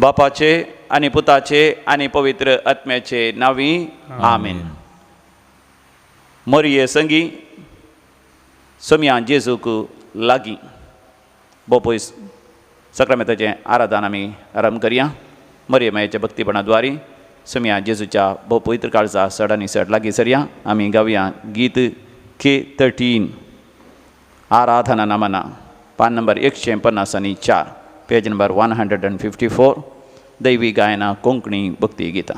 बापाचे आणि पुताचे आणि पवित्र आत्म्याचे नावी आमीन. मोरिये संगी सोम्या जेजूक लागी बोपोयस सक्रामेताचें आराधन आमी आरंभ करया. मरियमायेच्या भक्तीपणाद्वारे सोम्या जेजूच्या भोव पवित्र काळजा चड आनी चड लागीं सरया. आमी गावया गीत K13 आराधना नमना पान नंबर 154 पेज नंबर 154 दैवी गायना कोंकणी भक्ती गीता.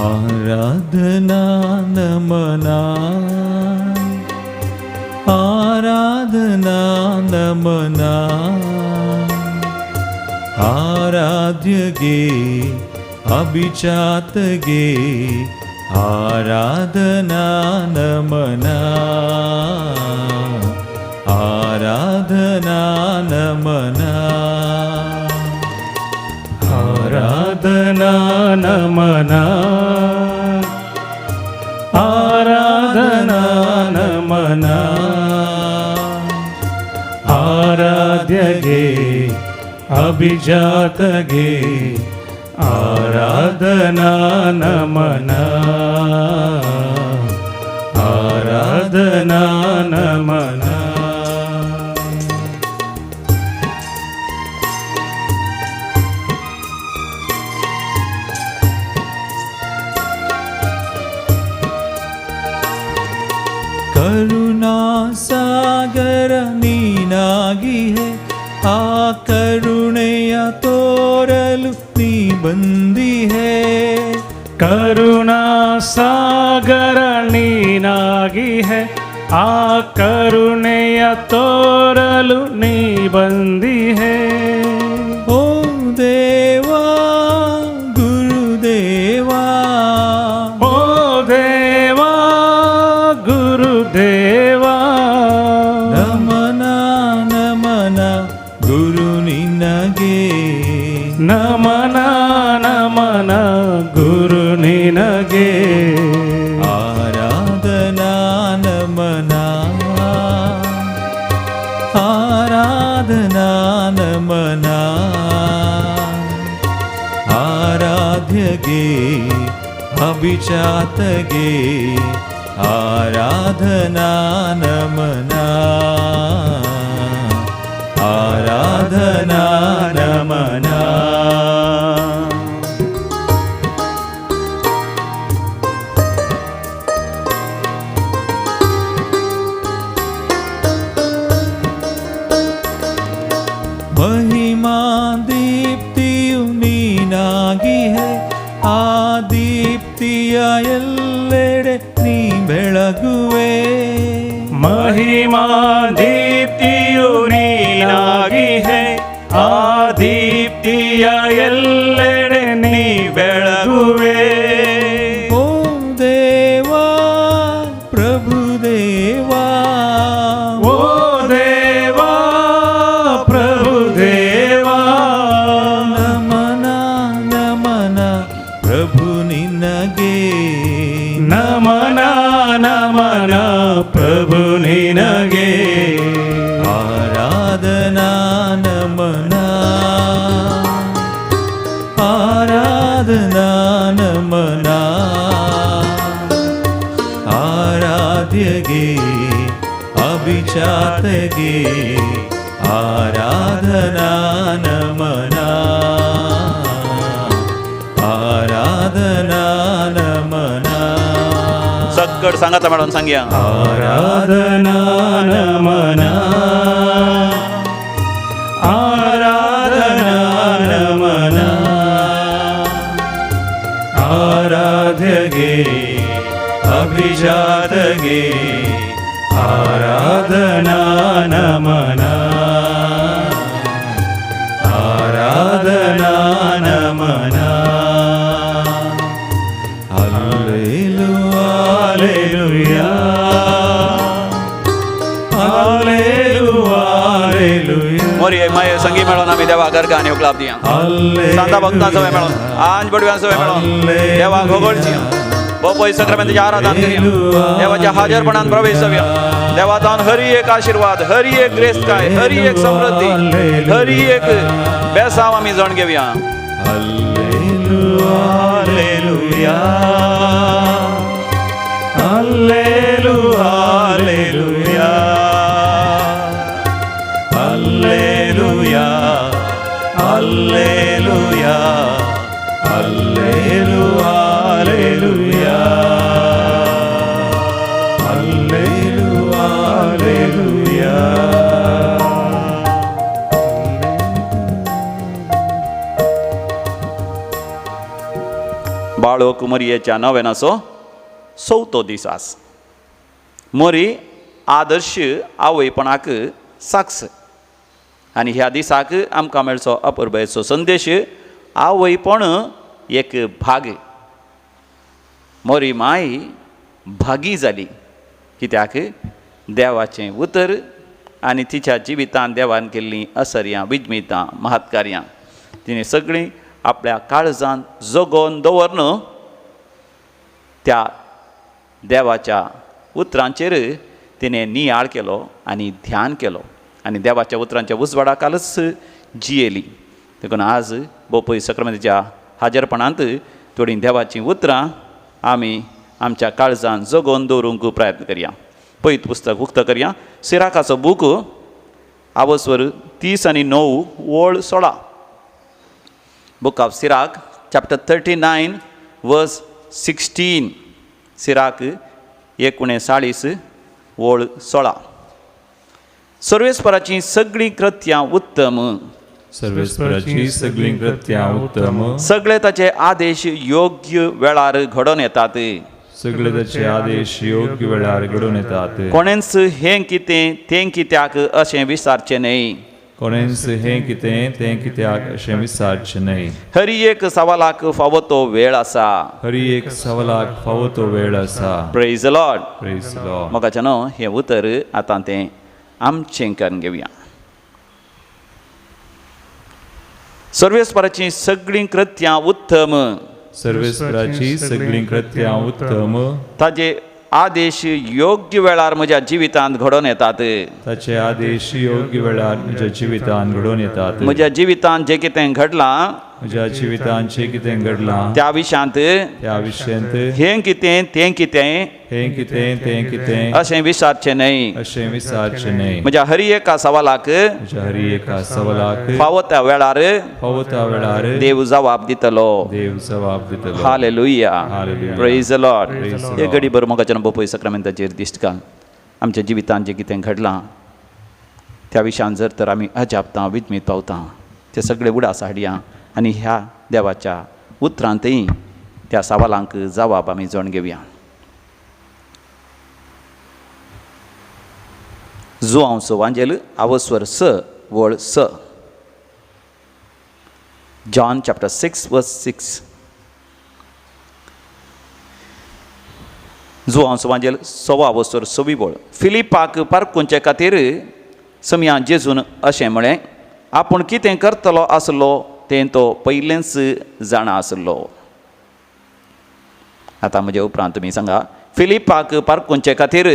आराधना नमना आराधना नमना आराध्य गे अभिजात गे आराधना नमना आराधना नमना आराधना नमना आराधना नमना आराध्य गे अभिजात गे आराधना नमना आराधना नमना. करुणा सागर नीनागी है आ करुणೆಯ ತೋರಲು ನೀ ಬಂದಿ है. करुणा सागर नीनागी है आ करुणೆಯ ತೋರಲು ನೀ ಬಂದಿ है. ओ देवा गुरुदेवा ओ देवा गुरुदेवा नमना नमना गुरु निनगे ನಮನ ನಮನ ಗುರು ನಿನಗೆ आराधना नमना आराधना नमना आराध्य गे अभिजात गे आराधना नमना आराधना नमना. महिमा दीप्तियु ನೀನಾಗಿ है ಆ ದೀಪ್ತಿಯ ಎಲ್ಲೆಡೆ ನೀ ಬೆಳಗುವೆ. महिमा दीप्तियु ನೀನಾಗಿ है ಆ ದೀಪ್ತಿಯ ಎಲ್ಲೆಡೆ ನೀ ಬೆಳಗುವೆ. ओ देवा प्रभु देवा ओ देवा प्रभु देवा नमना नमना प्रभु निनगे ನಮನ ನಮನ ಪ್ರಭು ನಿನಗೆ आराधना नमना आराधना नमना आराध्य गे अभिजात गे आराधना नमना आराधना नमना. सगळ सांगातला मॅडम सांगया. आराधना नमना आराधना नमना आराध्य गे अभिजात गे आराधना नमना आराधना नमना. Hallelujah, hallelujah, हालेलुया हालेलुया मोरये माये संगी मेळोन आमी देवा घरका आनी लाभ दिया सांता भक्तां सवय मेळोन आंज बडव्यां सवय मेळोन देवा घोगळची बोपय सक्रामेंताचें आराधन करया देवाच्या हाजरपणान प्रवेश जावया देवातान हरी एक आशीर्वाद हरी एक ग्रेस काय हरी एक समृद्धी हरी एक बेसांव आमी जण घेवया hallelujah hallelujah hallelujah hallelujah hallelujah hallelujah hallelujah hallelujah बाळोक मोरयेच्या नव्यानाचो 4थो दीस आस मोरी आदर्श आवयपणाक साक्ष आनी ह्या दिसाक आमकां मेळचो अपुर्बेचो संदेश आवयपण एक भाग मोरी माय भागी जाली कित्याक देवाचें उतर आनी तिच्या जिवितान देवान केल्लीं असर्यां विजमितां महत्कार्यां तिणें सगळीं आपल्या काळजान जगोवन दवरन त्या देवाच्या उतरांचेर तिणें नियाळ केलो आनी ध्यान केलो आनी देवाच्या उतरांच्या उजवाडाखालच जियेली देखून आज बोपय सक्रामेंताच्या हाजरपणांत थोडीं देवाचीं उतरां आमी आमच्या काळजान जगोवन दवरूंक प्रयत्न करया पयत पुस्तक उक्त करया सिराकाचो बूक आवस्वर 30 आनी 9 ओळ 16 Book of Sirach, chapter 39, verse 16. Sirach, 39, ओळ 16. सर्वेस्पराची सगळीं कृत्यां उत्तम सर्वेस्पराची सगळीं कृत्यां उत्तम सगळे ताचे आदेश योग्य वेळार घडोवन येतात सगळे ताचे आदेश योग्य वेळार घडोवन येतात कोणेंच हें कितें तें कित्याक अशें विचारचें न्हय कोणेंच हें कितें तें कित्याक अशें विचारचें न्हय हरी एक सवालाक फावो तो वेळ आसा हरी एक सवालाक फावो तो वेळ आसा praise the lord praise the lord मोगाच्यानो हें उतर आतां तें आमचें करून घेवया सर्वेस्पराची सगळीं कृत्यां उत्तम सर्वेस्पराची सगळीं कृत्यां उत्तम ताजे आदेश योग्य वेळार म्हज्या जिवितांत घडोवन येतात ताचे आदेश योग्य वेळार म्हज्या जिवितांत घडोवन येतात म्हज्या जिवितांत जें कितें घडलां म्हज्या जिवितांत जें कितें घडलां त्या विशयांत त्या विशयांत हें कितें तें कितें हें कितें तें कितें अशें विचारचें न्हय अशें विचारचें न्हय म्हज्या हरी एका सवालाक म्हज्या हरी एका सवालाक फावो त्या वेळार फावो त्या वेळार देव जबाब दितलो देव जबाब दितलो hallelujah hallelujah. Praise the Lord Praise the एक Lord. घडी भर मोगाच्यान बोपय सक्रामेंताचेर दिश्ट घाल आमच्या जिवितांत जें कितें घडलां त्या विशयान जर तर आमी अजापतां विजमीत पावता तें सगळें उडास हाडया आनी ह्या देवाच्या उतरांतय त्या सवालांक जबाब आमी जाण घेवया जुआंवचो वांजेल आवस्वर 6 ओळ 6 John chapter 6 verse 6 जुआंवचो वांजेल 6 आवस्वर 6 ओळ फिलिपाक पारखुंचे खातीर समयां जेजून अशें म्हळें आपूण कितें करतलो आसलो तें तो पयलेंच जाणा आसलो आतां म्हजे उपरांत तुमी सांगा फिलिपाक पारखुंचे खातीर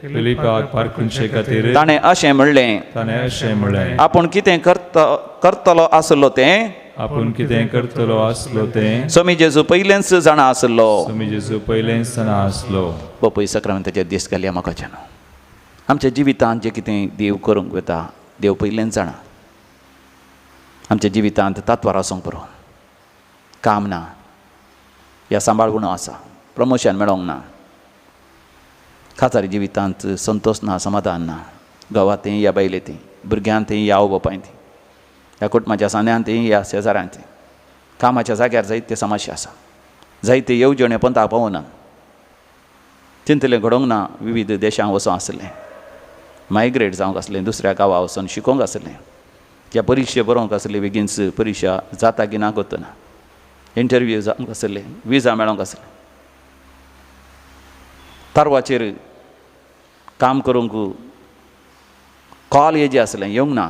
फिलिपाक पारखुंचे खातीर ताणें अशें म्हणलें ताणें अशें म्हळें आपूण कितें करतलो आसलो तें आपूण कितें करतलो आसलो तें स्वामी जेजू पयलेंच जाणा आसलो स्वामी जेजू पयलेंच जाणा आसलो बोपय सक्रामेंताचेर दीस घालया म्हाकाच्यान आमच्या जिवितांत जें कितें देव करूंक वता देव पयलेंच जाणा आमच्या जिवितांत तात्वार आसूंक पुरो काम ना ह्या सांबाळून आसा प्रमोशन मेळोंक ना खातारी जिवितांत संतोश ना समाधान ना गांवांतय या बायलेंतय भुरग्यांतय या आवय बापायंतय ह्या कुटुंबाच्या सान्यांतय ह्या शेजाऱ्यांतय कामाच्या जाग्यार जायते समस्या आसा जायते येवजण्यो पंथाक पावना चिंतलें घडोवंक ना विविध देशांक वचूंक आसलें मायग्रेट जावंक आसलें दुसऱ्या गांवां वचून शिकोवंक आसलें त्या परिक्षा बरोवंक आसली बेगीनच परिक्षा जाता की ना गोतना इंटरव्यू जावंक आसलें विजा मेळोंक आसलें तारवाचेर काम करूंक कॉल हेजें आसलें येवंक ना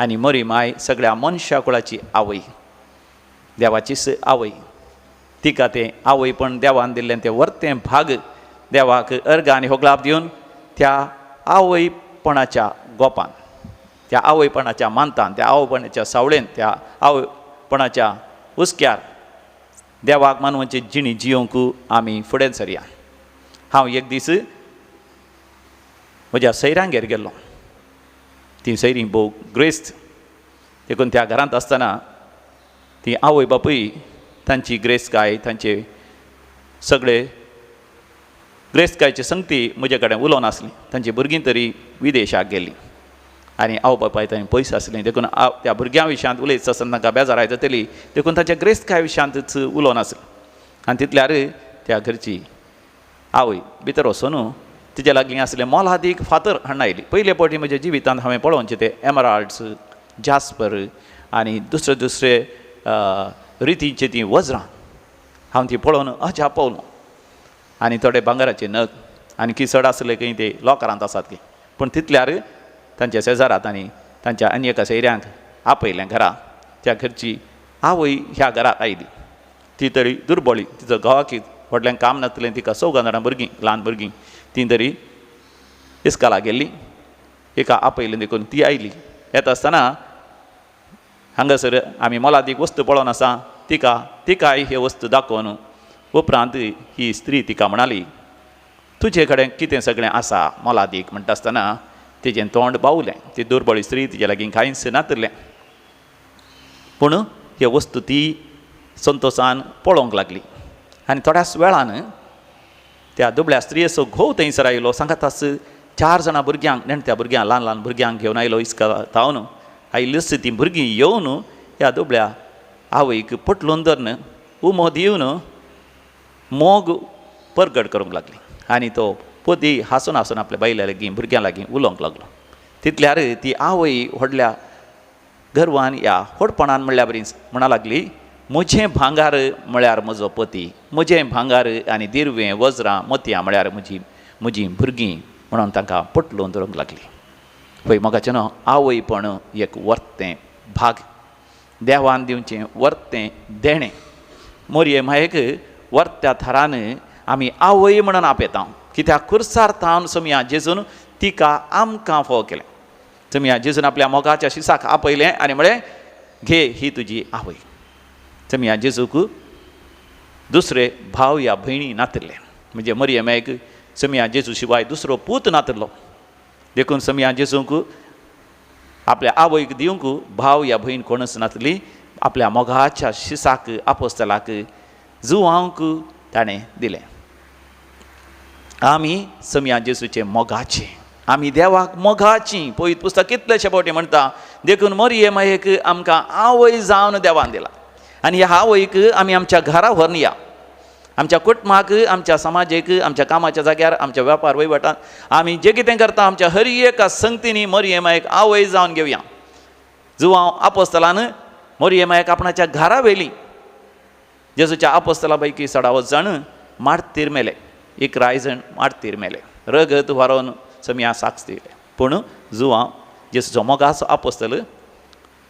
आनी मरी माय सगळ्या मनशा कुळाची आवय, देवाची आवय. तिका तें आवयपण देवान दिल्लें तें वर्तें भाग देवाक अर्घ आनी होगलाप दिवन त्या आवयपणाच्या गोपान, त्या आवयपणाच्या मानतान, त्या आवयपणाच्या सावळेन, त्या आवयपणाच्या उस्क्यार देवाक मानवाची जिणी जियोंकू आमी फुडें सरया. हांव एक दीस म्हज्या सैरांगेर गेल्लो. ती सैरी भोव ग्रेस्त. देखून त्या घरांत आसतना ती आवय बापूय तांची ग्रेस्तकाय, तांचे सगळे ग्रेस्तकायची संगती म्हजे कडेन उलोवन आसली. तांची भुरगीं तरी विदेशाक गेल्लीं आनी आवय बापाय थंय पयस आसलीं. देखून त्या भुरग्यां विशयांत उलयत आसतना तांकां बेजाराय जातली. देखून तांच्या ग्रेस्तकाय विशयांतच उलोवन आसली. आनी तितल्यार त्या घरची आवय भितर वचून तिचे लागीं आसले मोलादीक फातर हाडून आयली. पयले फावटी म्हज्या जिवितांत हांवें पळोवनचे ते एमराल्ड्स, जास्पर आनी दुसरे दुसरे रितींची तीं वज्रां हांव ती पळोवन अजाप पावलो. आनी थोडे भांगराचे नग आनी किसड आसले खंय ते लॉकरांत आसात की. पूण तितल्यार तांच्या शेजारात आनी तांच्या आनी एका सैऱ्यांक आपयलें घरा. त्या घरची आवय ह्या घराक आयली. ती तरी दुर्बळी, तिचो घोवाक व्हडलें काम नासलें. तिका 14 जाणां भुरगीं, ल्हान भुरगीं. ती तरी इस्काला गेल्ली. एका आपयलें देखून ती आयली. येता आसतना हांगासर आमी मोलादीक वस्तू पळोवन आसा. तिकाय हे वस्तू दाखोवन उपरांत ही स्त्री तिका म्हणाली, तुजे कडेन कितें सगळें आसा मोलादीक. म्हणटा आसतना तिचें तोंड बावलें. ती दुर्बळी स्त्री, तिचे लागीं कांयच नातलें. पूण हे वस्तू ती संतोशान पळोवंक लागली. आनी थोड्याच वेळान त्या दुबळ्या स्त्रियेचो घोव थंयसर आयलो. सांगात आस 4 जाणां भुरग्यांक, नेण्ट्या भुरग्यांक, ल्हान ल्हान भुरग्यांक घेवन आयलो. इस्कालांत आयलीच ती भुरगीं येवन ह्या दुबळ्या आवयक पटलून धरून उमो दिवन मोग परगट करूंक लागली. आनी तो पोती हांसून हांसून आपल्या बायल्या लागीं, भुरग्यां लागीं उलोवंक लागलो. तितल्यार ती आवय व्हडल्या गर्वान ह्या व्हडपणान म्हणल्या बरी म्हणा लागली, म्हजें भांगार म्हळ्यार म्हजो पती, म्हजें भांगार आनी दिरवें, वज्रां, मोतयां म्हळ्यार म्हजीं भुरगीं म्हणून तांकां पटलून धरूंक लागली. पळय मोगाचें न्हू, आवयपण एक वर्तें भाग, देवान दिवचें वर्तें देणें. मोरये मायेक वर्त्या थरान आमी आवय म्हणून आपयता. कित्याक खुर्सार थावन समिया जेजून तिका आमकां फोव केलें. समिया जेजून आपल्या मोगाच्या शिसाक आपयलें आनी म्हळें, घे ही तुजी आवय. समिया जेजूक दुसरे भाव या भयणी नातले. म्हणजे मोरये मायेक समिया जेजू शिवाय दुसरो पूत नातलो. देखून समिया जेजूक आपल्या आवयक दिवंक भाव या भयण कोणच नातली. आपल्या मोगाच्या शिसाक, आपोस्तलाक जुवांक ताणें दिलें. आमी समिया जेजूचे मोगाचे, आमी देवाक मोगाचीं. पळयत पुस्तक कितलेशे फावटी म्हणटा, देखून मोरये मायेक आमकां आवय जावन देवान दिला. आनी ह्या आवयक आमी आमच्या घरा व्हरून या. आमच्या कुटुंबाक, आमच्या समाजाक, आमच्या कामाच्या जाग्यार, आमच्या वेपार वैवटांत आमी जें कितें करता आमच्या हर एका संगतींनी मोरये मायेक आवय जावन घेवया. जुवांव आपोस्तलान मोरये मायेक आपणाच्या घरा व्हेली. जेजूच्या आपोस्तला पैकी 16 जाण मारतीर मेले. 11 जाण मारतीर मेले. रगत व्हरोन समिया साक्ष दिले. पूण जुवांव जेजूचो मोगाचो आपोस्तल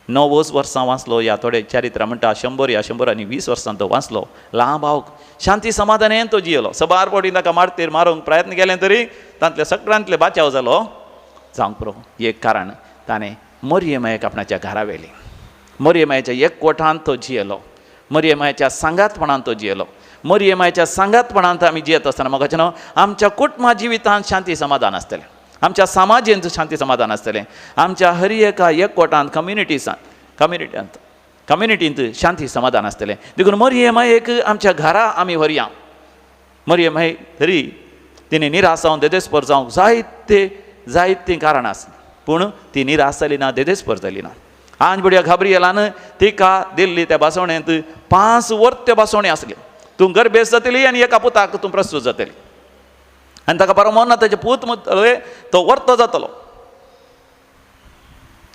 9 वर्सां वाचलो. ह्या थोडे चारित्रा म्हणटा 100 या 120 वर्सां तो वाचलो. ल्हान भावक शांती समाधानान तो जियेलो. सबार फावटी ताका मारतीर मारूंक प्रयत्न केले तरी तांतले सगळ्यांतले बाचाव जालो जावंक पुरो. एक कारण ताणें मोरये मायेक आपणाच्या घरा व्हेली. मोरये मायेच्या एकवटान तो जियेलो. मोरये मायेच्या सांगातपणान तो जियेलो. मोरये मायेच्या सांगातपणांत आमी जियेत आसतना मोगाचें न्हू, आमच्या कुटुंबा जिवितांत शांती समाधान आसतलें. आमच्या समाजांत शांती समाधान आसतलें. आमच्या हर एका एकवटांत कम्युनिटींत शांती समाधान आसतलें. देखून मोरये मायेक आमच्या घरा आमी व्हरया. मोरये माय तरी तिणें निराश जावन देदेस्पर जावंक जायतीं कारणां आसलीं. पूण ती निराश जाली ना, देदेस्पर जाली ना. आंज बुडया घाबरियेलान तिका दिल्ली त्या बासवण्यांत 5 वर्त्यो बासवण्यो आसल्यो. तूं गर्भेस जातली आनी एका पुताक तूं प्रस्तूत जातली. आनी ताका बरो मोन्ना ताचें पूत म्हणटले तो वर्तो जातलो.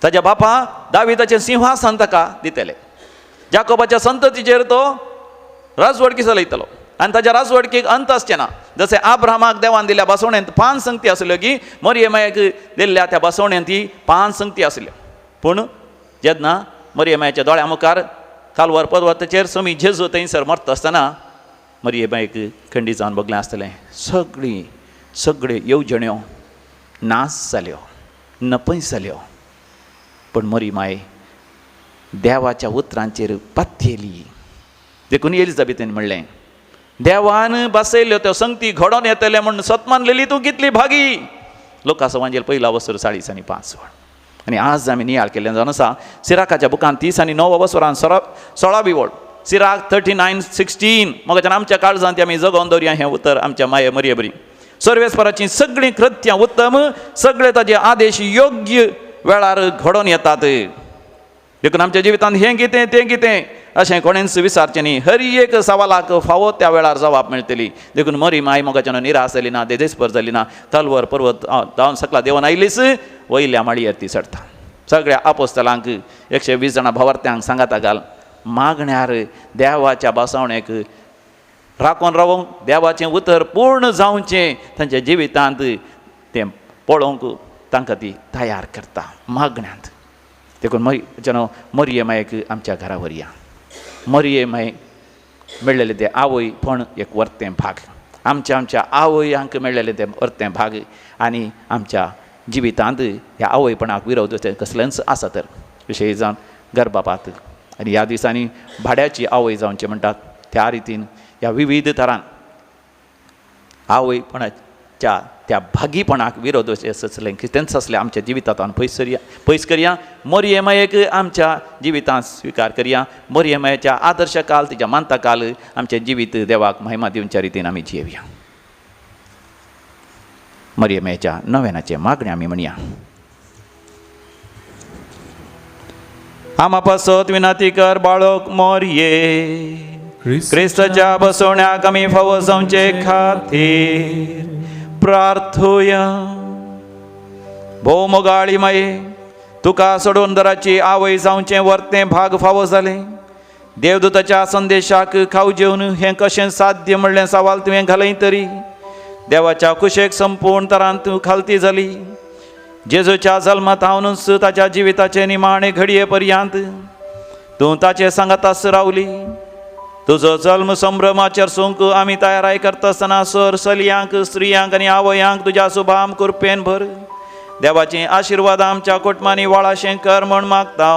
ताच्या बापा दाविदाचें सिंहासन ताका दितलें. जाकोबाच्या संततीचेर तो राजवडकी चलयतलो. आनी ताच्या राजवडकीक अंत आसचें ना. जशें आब्रामाक देवान दिल्ल्या बासवण्यांत 5 संगती आसल्यो की मोरये मायेक दिल्ल्या त्या बासवण्यांत 5 संगती आसल्यो. पूण जेन्ना मरियमाच्या दोळ्या मुखार कालवार पर्वताचेर समी जेजू थंयसर मरता आसतना मरियमायक खंडी जावन बगलें आसतलें. सगळे येवजण्यो नाश जाल्यो, नपयस जाल्यो. पण मरियमाय देवाच्या उतरांचेर पातयेली. देखून एलिझाबेथीन म्हणलें, देवान बसयल्यो त्यो संगती घडोवन येतले म्हूण सतमानलेली तूं कितली भागी. लोकांसवांजेर 1:40:5. आनी आज आमी नियाळ केल्लें जावन आसा सिराकाच्या बुकान 30 आनी 9 वसरान 16वी ओळ सिराक 39:16. मगाच्यान आमच्या काळजांत आमी जगोवन दवरया हें उतर आमच्या माये मरियबरी. सर्वेस्पराची सगळीं कृत्यां उत्तम, सगळे ताजे आदेश योग्य वेळार घडोवन येतात. देखून आमच्या जिवितांत हें कितें तें कितें अशें कोणेंच विचारचें न्ही. हर एक सवालाक फावो त्या वेळार जबाब मेळटली. देखून मरियमाय मोगाच्यान निराश जाली ना, देदेस्पर जाली ना. कालवार पर्वत जावन सकला देवान आयलीच वयल्या माळयेर ती चडटा. सगळ्या आपोस्तलांक 120 जाणां भावार्थ्यांक सांगाता घाल, मागण्यार देवाच्या बसवणेक राखून रावूंक देवाचें उतर पूर्ण जावचें तांच्या जिवितांत तें पळोवंक तांकां ती तयार करता मागण्यांत. देखून मरियमायक आमच्या घरा व्हरया. मरियमायक मेळ्ळेले ते आवयपण एक वर्तें भाग, आमच्या आवयांक मेळ्ळेले ते वर्तें भाग. आनी आमच्या जिवितांत ह्या आवयपणाक विरोध कसलेंच आसा तर विशयी जावन गर्भपात आनी ह्या दिसांनी भाड्याची आवय जावचें म्हणटात त्या रितीन ह्या विविध तरान आवयपणाच्या त्या भागीपणाक विरोध असलें कितेंच असलें आमच्या जिवितांत पयस करया. मरियमायेक आमच्या जिवितांत स्विकार करया. मरियमायेच्या आदर्श काल तिच्या मानता काल आमचें जिवीत देवाक महिमा दिवच्या रितीन आमी जियेवया. मरियमायेच्या नव्यानाचे मागणे आमी म्हणया. आमा पासत विनाती कर बाळक मोरये, क्रिस्ताच्या बसवण्याक आमी फावो जावचे खातीर प्रार्थोया. भोव मोगाळी माये, तुका सोडून दराची आवय जावचें वर्तें भाग फावो जालें. देवदूताच्या संदेशाक खाव जेवन हें कशें साध्य म्हणलें सवाल तुवें घालय तरी देवाच्या कुशेक संपूर्ण तरान तूं खालती जाली. जेजूच्या जल्मात हावनूच ताच्या जिविताचे निमाणे घडये पर्यंत तूं ताचे सांगातास रावली. तुजो जल्म संभ्रमाचेर सोंक आमी तयाराय करता आसतना सर चलयांक, स्त्रियांक आनी आवयांक तुज्या सुभाम कृपेन भर. देवाची आशिर्वाद आमच्या कुटुंबांनी वळाशें कर म्हूण मागता.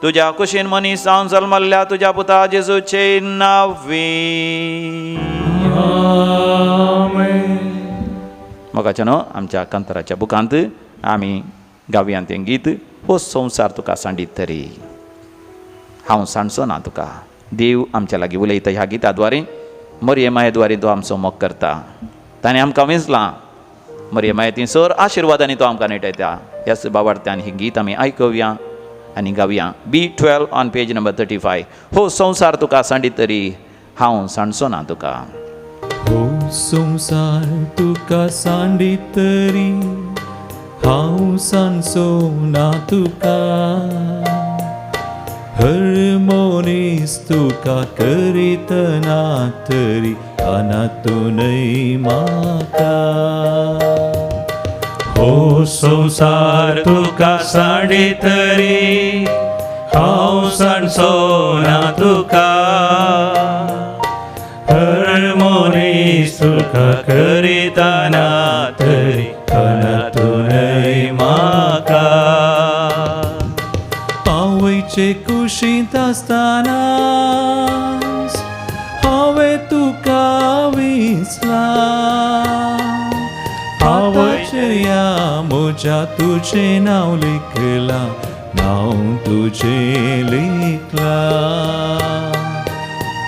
तुज्या कुशीन मनीस जावन जल्मल्ल्या तुज्या पुता जेजूचे नांवी. मोगाच्यान आमच्या कांताराच्या बुकांत आमी गावयांत तें गीत हो संवसार तुका सांडीत तरी हांव सांडचो ना तुका. देव आमच्या लागीं उलयता ह्या गिता द्वारे, मरियमाये द्वारे तो आमचो मोग करता. ताणें आमकां विंचलां. मरियमाये ती सर आशिर्वादांनी तो आमकां नेटयता. ह्याच बाबार्थ्यान ही गीत आमी आयकुया आनी गावया. B12 on page number 35. हो संवसार तुका सांडीत तरी हांव सांडचो ना तुका. हो संसार तुका सांडीत तरी हांव सांडचो ना तुका. हर मनीस तुका करीतना तरी अनातूनय म्हाका. हो संसार तुका सांडीत तरी हांव सांडचो ना तुका. हर मनीस तुका करीतना तरी अनातूनय म्हाका. आवयचे कुशींत आसतना हांवें तुका विसला. आवयचेर या म्हज्या तुजें नांव लिखलां, नांव तुजें लिखलां.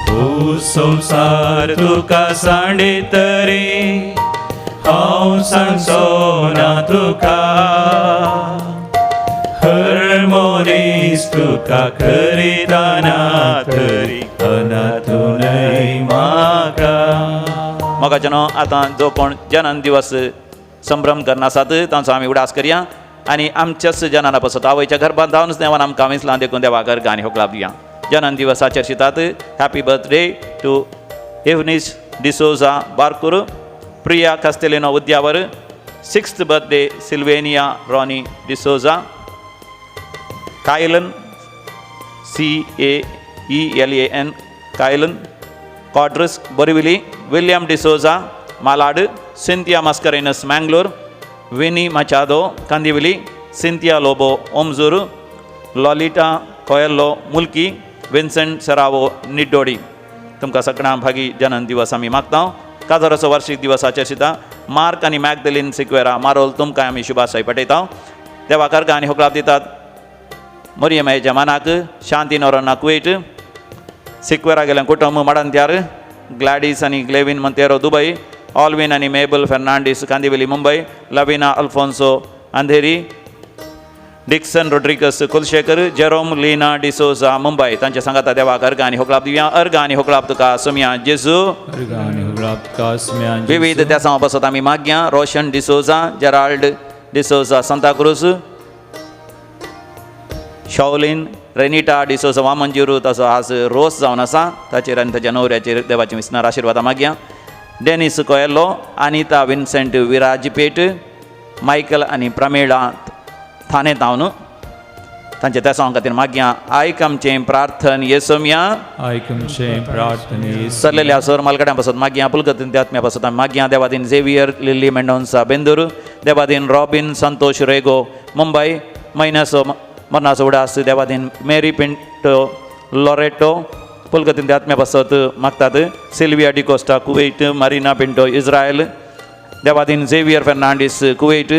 हो संसार तुका सांडीत तरी हांव सांडचो ना तुका. हर मनीस तुका करीतना तरी अनातूनय म्हाका. मोगाच्यान आतां जो कोण जनन दिवस संभ्रम करना आसात तांचो आमी उडास करया. आनी आमच्याच जनाना पासत आवयच्या गर्भांत जावनच देवान आमकां विंचलां. देखून देवा घर गाणी होकलाब दिया. जनन दिवसाचेर शितात हॅपी बर्थडे टू एवनीस D'Souza Barkur, Priya Castelino Udyavar. 6th birthday Silvania Ronnie D'Souza. Caelan CAELAN Caelan, Quadros Borivali, William D'Souza Malad, Cynthia Mascarenhas Mangalore, Vinnie Machado Kandivali, Cynthia Lobo Omzoor, Lolita Coelho Mulki, Vincent सरावो निड्डोडी. तुमकां सगळ्यांक भागी जनन दिवस आमी मागता. काजराचो वार्षिक दिवस आचरिता. मार्क आनी मॅगदलीन सिक्वेरा मारोल तुमकां आमी शुभाशय पठयता. देवा करगा आनी होकलाप दितात मरियमायेच्या मनाक, शांती नोरांना कुवेट, सिक्वेरा गेल्या कुटुंब मडंत्यार, ग्लॅडीस आनी ग्लेविन मंतेरो दुबय, ऑल्विन आनी Mabel Fernandes Kandivali Mumbai, Lavina Alphonso Andheri, Dixon Rodrigues Kulshekar, Jerome Lina D'Souza Mumbai. तांच्या सांगाता देवाक अर्घ आनी होकलाप दिवया. अर्घ आनी होकलाप तुका सोम्या जेजू. विविध त्या सांग बसत आमी मागया. Roshan D'Souza, Gerald D'Souza Santacruz, Shawlin Renita D'Souza Vamanjoor. तसो आज रोस जावन आसा. ताचेर आनी ताच्या न्हवऱ्याचेर देवाची विस्नार आशिर्वाद मागया. Dennis Coelho, Anita Vincent Virajpet, Michael आनी प्रमेळा थाने तावन तांचे त्या सांग खातीर मागया. आयक आमचें प्रार्थन येसोम्या. सरलेल्या सर मालकड्यां पासत मागया. पुलकतीन आत्म्या पासत आमी मागया. देवादीन झेवियर लिली मेंडोन्सा बेंदूर, देवादीन रॉबिन संतोष रेगो मुंबय, मैनासो मरनाचो उडास. देवादीन मेरी पिंटो लॉरेटो पुलकतीन आत्म्या पासत मागतात. Sylvia D'Costa Kuwait, Marina Pinto Israel, देवादीन झेवियर फेर्नांडीस कुवेट,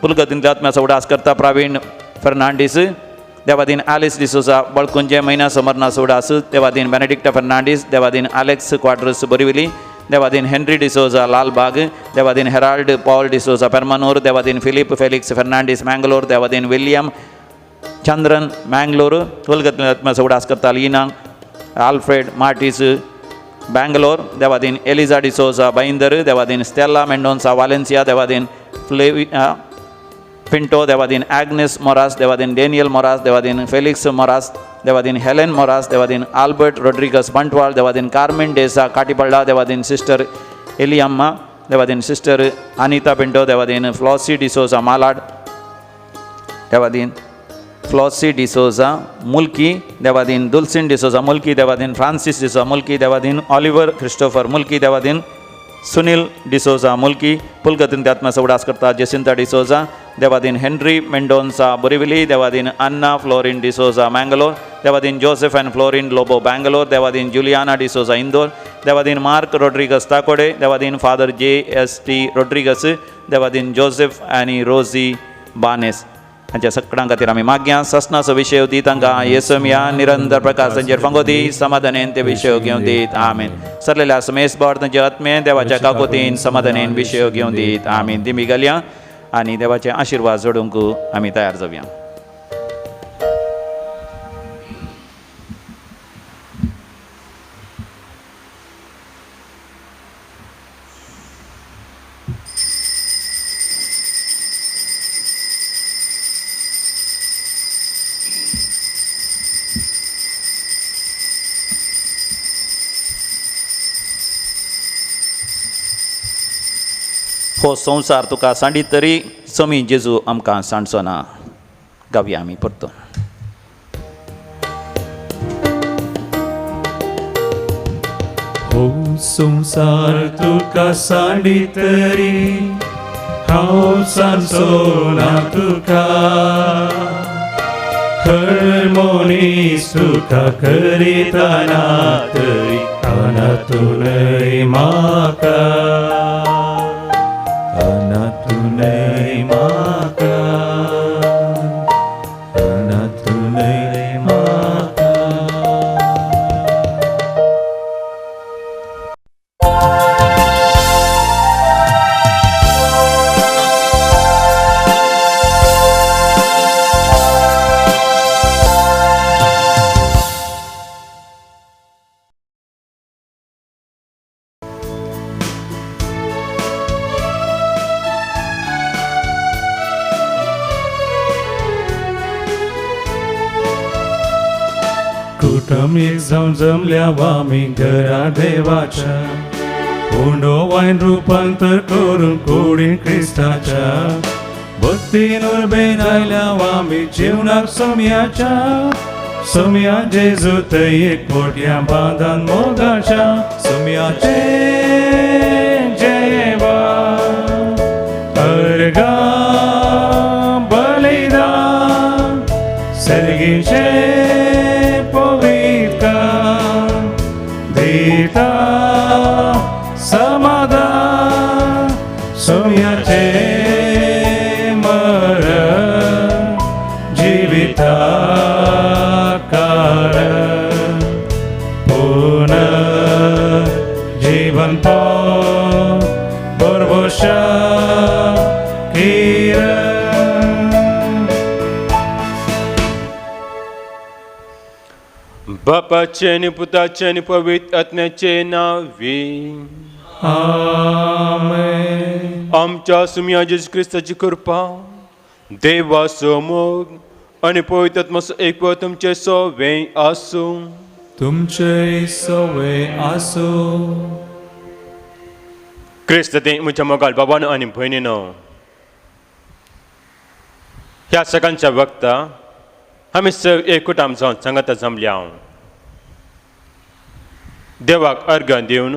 पुलकतीन आत्म्याचो उडास करता प्रवीण फेर्नांडीस. देवादीन ॲलिस डिसोजा बळकुंजे मैनासो मरनाचो उडास. देवादीन बेनेडिक्टा फेर्नांडीस, देवादीन अलेक्स क्वाड्रस बोरिविली, देवादीन हेनरी डिसोजा लालबाग, देवादीन हेराल्ड पॉल डिसोजा पेरमानूर, देवादीन Philip Felix Fernandes Mangalore, Devadin William Chandran Mangalore, पुलकतीन आत्म्याचो उडास करता लीना आल्फ्रेड मार्टिस बेंगलोर, देवादीन एलिजा डिसोजा बाईंदर, देवादीन स्टेला मेंडोन्सा वालेन्सिया, देवादीन फ्लेविया पिंटो, देवादीन ॲग्नेस मोरास, देवादीन डेनियल मोरास, देवादीन फेलिक्स मोरास, देवादीन हेलेन मोरास, देवादीन आल्बर्ट रोड्रिगस बंटवाळ, देवादीन कार्मेन डेसा काटीपळ्ळा, देवादीन सिस्टर एलियम्मा, देवादीन सिस्टर अनिता पिंटो, देवादीन फ्लॉसी डिसोजा मालाड, देवादीन फ्लॉसी डिसोजा मुल्की, देवादीन दुल्सिन D'Souza Mulki, Devadin Francis D'Souza Mulki, Devadin Oliver Christopher मुल्की, देवादीन सुनील डिसोजा मुल्की, पुलकतीन आत्म्याचो उडास करता जेसिंता डिसोजा, देवादीन हेनरी मेंडोन्सा बोरिविली, देवादीन अन्ना फ्लोरिन डिसोजा मैंगलोर, देवादीन Joseph and Florine Lobo Bangalore, देवादीन जुलियाना डिसोजा इंदोर, देवादीन मार्क रोड्रिगस ताकोडे, देवादीन फादर JST रोड्रिगस, देवादीन जोसेफ आनी रोजी बानेस. हांच्या सगळ्यां खातीर आमी मागया. ससनाचो विशय दी तांकां येसोम्या निरंतर प्रकाश तांचेर फंगो दी, समाधानेन ते विशय घेवन दीत. आमीन. सरलेल्या समेसभर तांचे आत्मे देवाच्या काकोतीन समाधानेन विशय घेवन दीत. आमीन. दिमी घालया आनी देवाचे आशिर्वाद जोडूंक आमी तयार जावया. हो संवसार तुका सांडीत तरी समी जेजू आमकां सांडचो ना. गावया आमी परतो. हो संसार तुका सांडीत तरी हांव सांडचो ना तुका. हर मनीस तुका करीतना तरी अनातूनय म्हाका, अनातूनय म्हाका, अनातूनय म्हाका. कुटुंबीक जाऊन जमल्या आमी घरा देवाच्या, हुंडो वायन रुपांतर करून कोडी क्रिस्ताच्या. भक्तीन उर्बेन आयल्या आमी जीवनाक सोम्या जेजू थंय एक मोठ्या बांदान मोगाच्या सोम्याचे जेवा अर्गा बलिदान सर्गीचे पवित्र दिता समाधान सोम्याचे मरण जिविता जीवन परवशा बापाचे आणि पुताचे आणि पवित्र आत्म्याचे नावे आमेन. आमच्या सुम्या जेजू ख्रिस्ताची कृपा देवाचो मोग आणि पवित्र आत्म्याचो एक तुमचे सोवे आसूं. तुमचे सवय आसो. क्रिस्त ते म्हज्या मोगाल बाबानो आनी भयणीनो, ह्या सकाळच्या वक्ता आमी एक कुटाम जावन सांगात जमल्या. देवाक अर्घ दिवन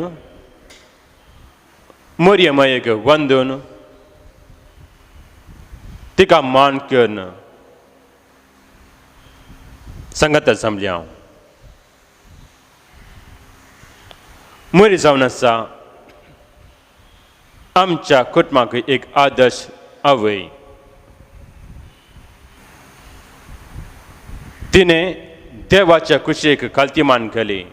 मोरये मायेक वंदून तिका मान करून सांगात जमल्या. मोरी जावन आसा आमच्या कुटुंबाक एक आदर्श आवय. तिने देवाच्या कुशीक खालतीमान केली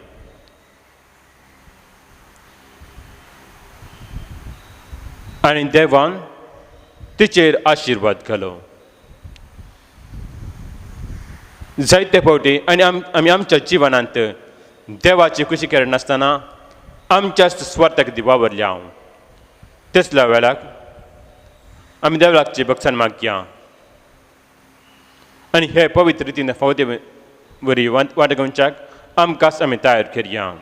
आणि देवान तिचेर आशीर्वाद केलो. जायते फावटी आनी आमी आमच्या जिवनांत देवाची कुशी करनासतना आमच्या स्वार्थाक वावरल्या. तेसल्या वेळाक आमी देवाची बक्षान मागया आनी हे पवित्र रितीन फावते बरी वाट घेवच्याक आमकांच आमी तयार करया.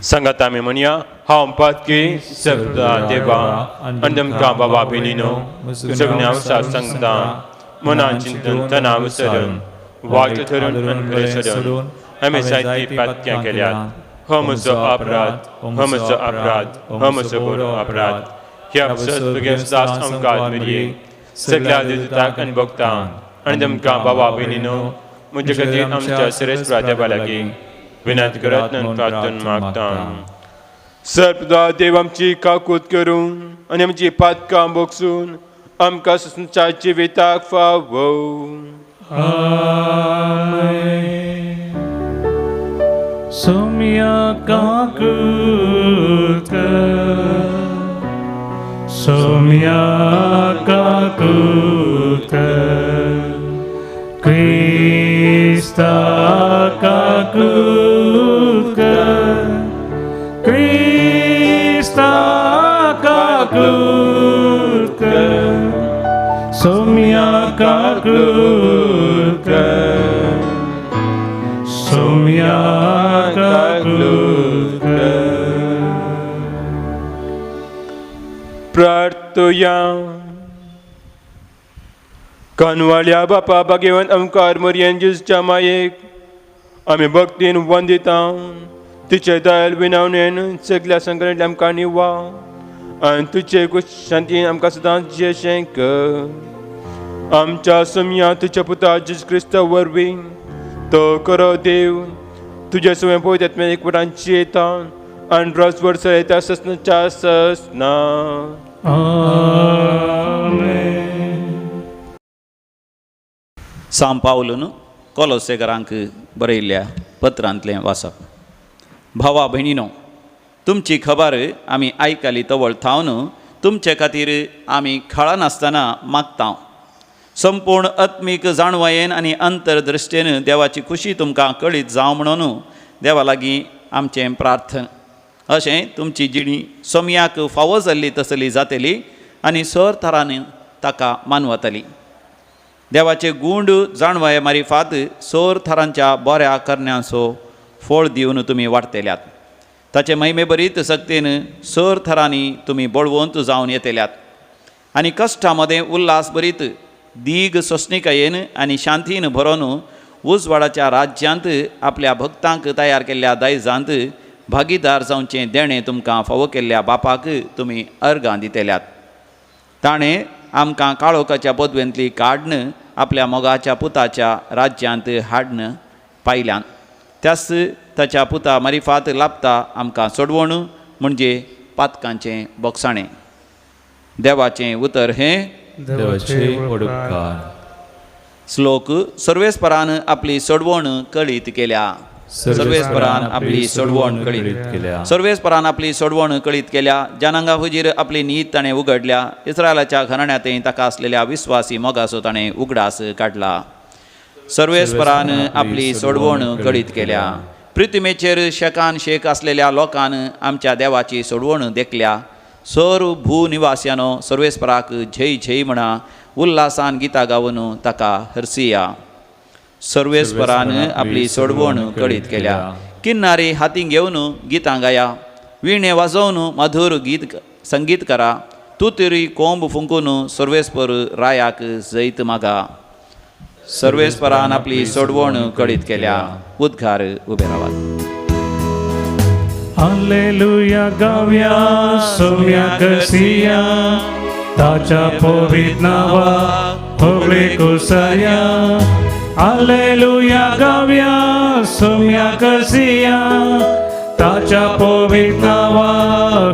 सांगात आमी म्हणया, हांव पातकी सगळा देवा आनी तुमकां बाबा भयणीनो सगळ्या अवसार सांगता, मनान चिंतून तनाव विसरून वाट धरून आनी बरें सोडून आमी जायती पातक्यां केल्यात. हो म्हजो अपराध, हो म्हजो अपराध, हो म्हजो बरो अपराध. ह्या सगळ्या आमकां मेरये सगळ्या दिवजाक आनी भक्तांक आनी तुमकां बाबा भयणीनो म्हजे खातीर आमच्या श्रेश्ठ देवा लागीं विनंती करत प्रार्थना मागता. सर्वदा देव आमची काकूत करून आनी आमची पातकां बोगसून आमकां संसार जिविताक फावो. सोम्या काकूत सोम्या काकूत क्रिस्ता काकूत क्रिस्ता काकूत सोम्या काकूत सोम्या काकूत. प्रार्थया. कानवाल्या बापा भाग्यवान ओंकार मोरयेन जेजूच्या मायेक आमी भक्तीन वंदिता. तिचे दयाल विनवणेन सगळ्या संकटांतल्यान आमकां निवा आनी तुजे शांतीन आमकां सदांच जेशें कर. आमच्या सुम्या तुज्या पुता जेजू क्रिस्ता वरवीं तो करो देव तुजे सवय पळयत आत्म्या एकवटान जियेता आनी रसभर सयता ससनाच्या ससना. सांब पावलून कोलोसेकरांक बरयल्ल्या पत्रांतलें वाचप. भावा भयणीनो, तुमची खबर आमी आयकली तवळ थावन तुमचे खातीर आमी खळा नासतना मागता. संपूर्ण आत्मीक जाणवायेन आनी अंतरदृश्टेन देवाची खुशी तुमकां कळीत जावं म्हणून देवा लागीं आमचें प्रार्थना. अशें तुमची जिणी सोम्याक फावो जाल्ली तसली जातली आनी सर तरान ताका मानवतली. देवाचे गूण जाणवाये मारिफात सर थरांच्या बऱ्या करण्याचो फळ दिवन तुमी वाडतेल्यात. ताचे महिमे बरीत सक्तीन सर थरांनी तुमी बळवंत जावन येतेल्यात. आनी कश्टामध्ये उल्हास भरीत दीग सोंसणिकायेन आनी शांतीन भरोवन उजवाडाच्या राज्यांत आपल्या भक्तांक तयार केल्ल्या दायजांत भागीदार जावचें देणें तुमकां फावो केल्ल्या बापाक तुमी अर्गां दितेल्यात. ताणें आमकां काळोखाच्या पदवेंतली काडन आपल्या मोगाच्या पुताच्या राज्यांत हाडन पायल्यान. त्यास ताच्या पुता मारिफात लाभता आमकां सोडवण म्हणजे पातकांचें बोगसाणें. देवाचें उतर हें देवाचे उपकार. श्लोक सर्वेस्परान आपली सोडवण कळीत केल्या. सर्वेस्परान आपली सोडवण कळीत केल्या. सर्वेस्परान आपली सोडवण कळीत केल्या. जनांगा हुजीर आपली नीत ताणें उगडल्या. इस्रायलाच्या घराण्यांतय ताका आसलेल्या विस्वासी मोगाचो ताणें उगडास काडला. सर्वेस्परान आपली सोडवण कळीत केल्या. पृथ्वीचेर शेकान शेक आसलेल्या लोकान आमच्या देवाची सोडवण देखल्या. सर्व भूनिवास्यानो सर्वेस्पराक झय झय म्हणा. उल्हासान गितां गावन ताका हरसिया. सर्वेस्परान आपली सोडवण कळीत केल्या. किन्नारी हातीं घेवन गितां गाया. विणे वाजोवन मधुर गीत संगीत करा. तुतरी कोंब फुंकून सर्वेस्पर रायाक जैत मागा. सर्वेस्परान आपली सोडवण कळीत केल्या. उद्गार उबे रावात. हालेलुया गावया सोम्या कसिया ताच्या पवित्र नावा होगळे कोसया. हालेलुया गावया सोम्या कसिया ताच्या पवित्र नावा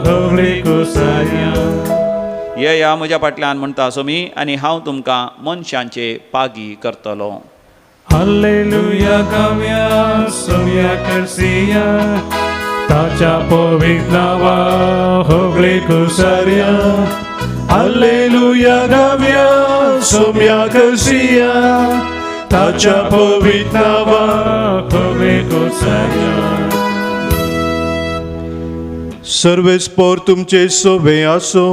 होगळे कोसया. या म्हज्या फाटल्यान म्हणटा सोमी आनी हांव तुमकां मनशांचे पागी करतलो. हालेलुया गावया सोम्या कसिया ताच्या पवित्र नावा होगळे कोसया. हालेलुया गावया सोम्या कसिया ताच्या पवित्र नावा होगळे कोसया. सर्वेस्पर तुमचे सोबे आसो.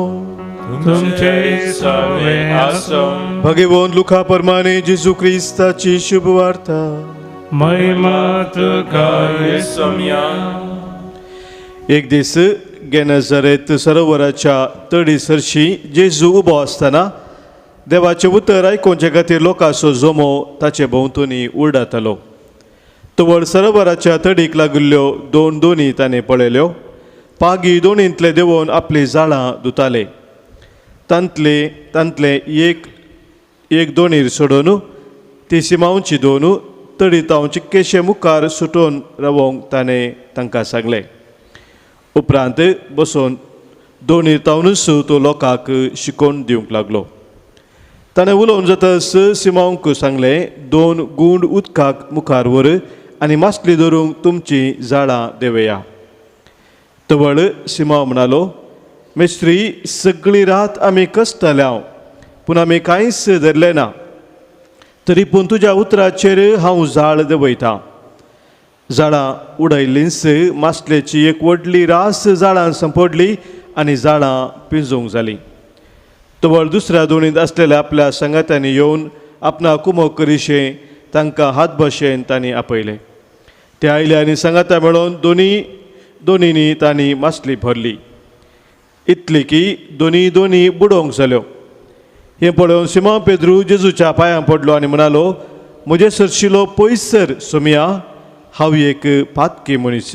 तुमचे सवे आसो. भगवंत लुका प्रमाणे जेजू क्रिस्ताची शुभ वार्ता. महिमा तुका येसुया. एक दीस गेनेझारेत सरोवराच्या तडीसरशी जेजू उबो आसतना देवाचें उतर आयकोवचे खातीर लोकांचो जोमो ताचे भोंवतणी उरडातालो. तवळ सरोवराच्या तडीक लागिल्ल्यो दोन दोनी ताणें पळयल्यो. पागी दोनींतले देंवोवन आपलीं जाळां धुताले. तांतले एक दोणीर सोडून ती सिमांवची दोन तडी तांव चिक्केशे मुखार सुटोवन रावोंक ताणें तांकां सांगलें. उपरांत बसून दोणीर तावनूच तो लोकांक शिकोवन दिवंक लागलो. ताणें उलोवन जाताच सिमांवक सांगलें, दोन गुंड उदकाक मुखार व्हर आनी मासली धरूंक तुमची जाळां देवया. तवळ सिमांव म्हणालो, मेस्त्री सगळी रात आमी कश्टाल्या पूण आमी कांयच धरलें ना. तरी पूण तुज्या उतराचेर हांव जाळ देंवयतां. जाळां उडयलींच मासलेची एक व्हडली रास जाळां संपडली आनी जाळां पिंजूंक जालीं. तवळ दुसऱ्या दोणींत आसलेल्या आपल्या संगात्यांनी येवन आपणा कुमो करिशें तांकां हात भाशेन तांणी आपयलें. ते आयले आनी संगात्या मेळोन दोनींनी तांणी मासली भरली. इतली की दोनी बुडोवंक जाल्यो. हें पळोवन सिमोन पेद्रू जेजूच्या पांयां पडलो आनी म्हणालो, म्हजे सरशिलो पयस सर सोमिया, हांव एक पातकी मनीस.